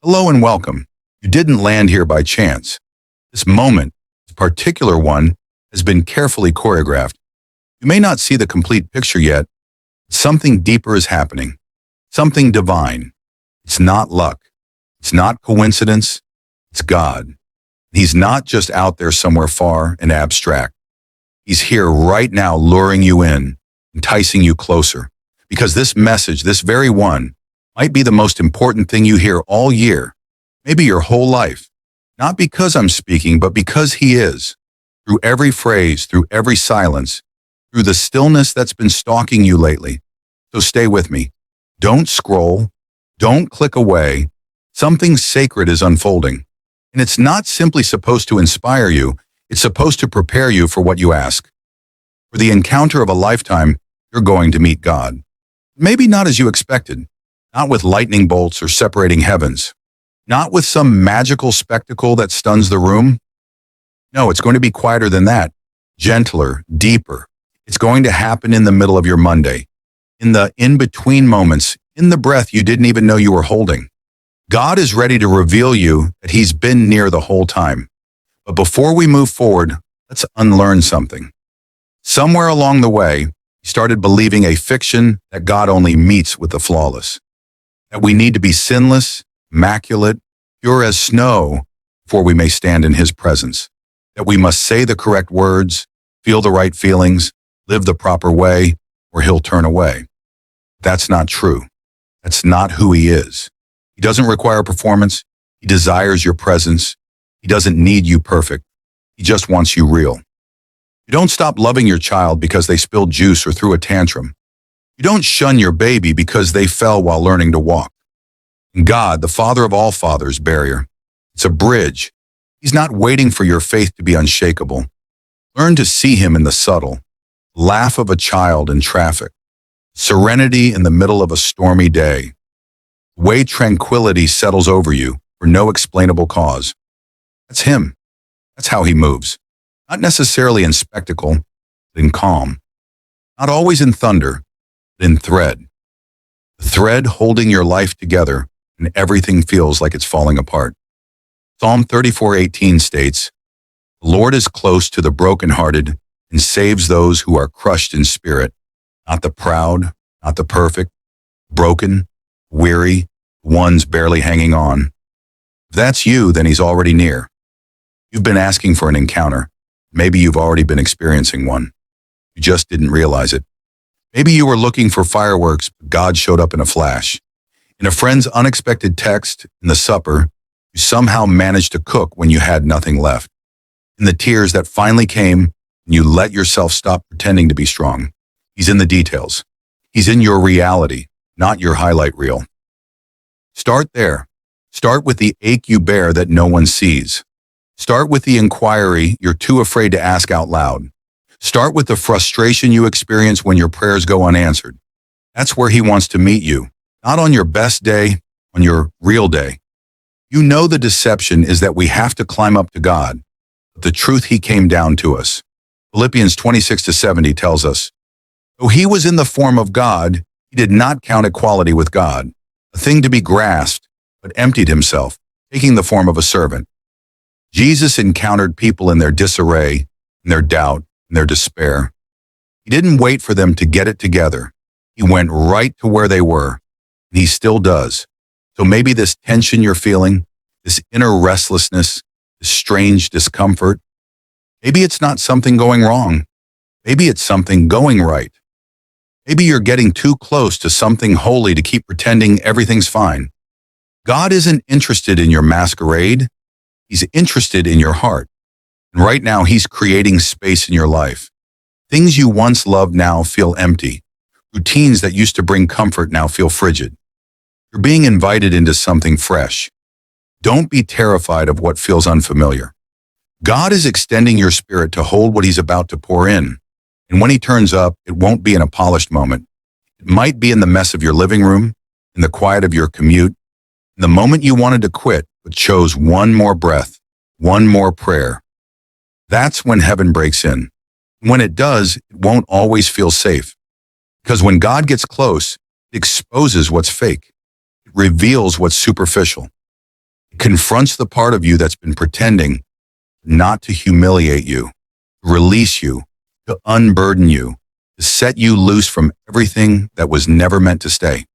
Hello and welcome. You didn't land here by chance. This moment, this particular one, has been carefully choreographed. You may not see the complete picture yet. Something deeper is happening. Something divine. It's not luck. It's not coincidence. It's God. He's not just out there somewhere far and abstract. He's here right now, luring you in, enticing you closer. Because this message, this very one, might be the most important thing you hear all year, maybe your whole life. Not because I'm speaking, but because he is. Through every phrase, through every silence, through the stillness that's been stalking you lately. So stay with me. Don't scroll. Don't click away. Something sacred is unfolding. And it's not simply supposed to inspire you. It's supposed to prepare you for what you ask. For the encounter of a lifetime, you're going to meet God. Maybe not as you expected. Not with lightning bolts or separating heavens. Not with some magical spectacle that stuns the room. No, it's going to be quieter than that. Gentler, deeper. It's going to happen in the middle of your Monday. In the in-between moments, in the breath you didn't even know you were holding. God is ready to reveal you that he's been near the whole time. But before we move forward, let's unlearn something. Somewhere along the way, you started believing a fiction that God only meets with the flawless. That we need to be sinless, immaculate, pure as snow before we may stand in his presence. That we must say the correct words, feel the right feelings, live the proper way, or he'll turn away. That's not true. That's not who he is. He doesn't require performance. He desires your presence. He doesn't need you perfect. He just wants you real. You don't stop loving your child because they spilled juice or threw a tantrum. You don't shun your baby because they fell while learning to walk. And God, the Father of all fathers, barrier. It's a bridge. He's not waiting for your faith to be unshakable. Learn to see him in the subtle. Laugh of a child in traffic. Serenity in the middle of a stormy day. The way tranquility settles over you for no explainable cause. That's him. That's how he moves. Not necessarily in spectacle, but in calm. Not always in thunder, but in thread. The thread holding your life together and everything feels like it's falling apart. Psalm 34:18 states, "The Lord is close to the brokenhearted and saves those who are crushed in spirit, not the proud, not the perfect, broken, weary, ones barely hanging on." If that's you, then he's already near. You've been asking for an encounter. Maybe you've already been experiencing one. You just didn't realize it. Maybe you were looking for fireworks, but God showed up in a flash. In a friend's unexpected text, in the supper, you somehow managed to cook when you had nothing left. In the tears that finally came, and you let yourself stop pretending to be strong. He's in the details. He's in your reality, not your highlight reel. Start there. Start with the ache you bear that no one sees. Start with the inquiry you're too afraid to ask out loud. Start with the frustration you experience when your prayers go unanswered. That's where he wants to meet you, not on your best day, on your real day. You know the deception is that we have to climb up to God, but the truth he came down to us. Philippians 26-70 tells us, "Though he was in the form of God, he did not count equality with God, a thing to be grasped, but emptied himself, taking the form of a servant." Jesus encountered people in their disarray, in their doubt, in their despair. He didn't wait for them to get it together. He went right to where they were, and he still does. So maybe this tension you're feeling, this inner restlessness, this strange discomfort, maybe it's not something going wrong. Maybe it's something going right. Maybe you're getting too close to something holy to keep pretending everything's fine. God isn't interested in your masquerade. He's interested in your heart. And right now, he's creating space in your life. Things you once loved now feel empty. Routines that used to bring comfort now feel frigid. You're being invited into something fresh. Don't be terrified of what feels unfamiliar. God is extending your spirit to hold what he's about to pour in. And when he turns up, it won't be in a polished moment. It might be in the mess of your living room, in the quiet of your commute, in the moment you wanted to quit, but chose one more breath, one more prayer. That's when heaven breaks in. When it does, it won't always feel safe. Because when God gets close, it exposes what's fake. It reveals what's superficial. It confronts the part of you that's been pretending not to humiliate you, to release you, to unburden you, to set you loose from everything that was never meant to stay.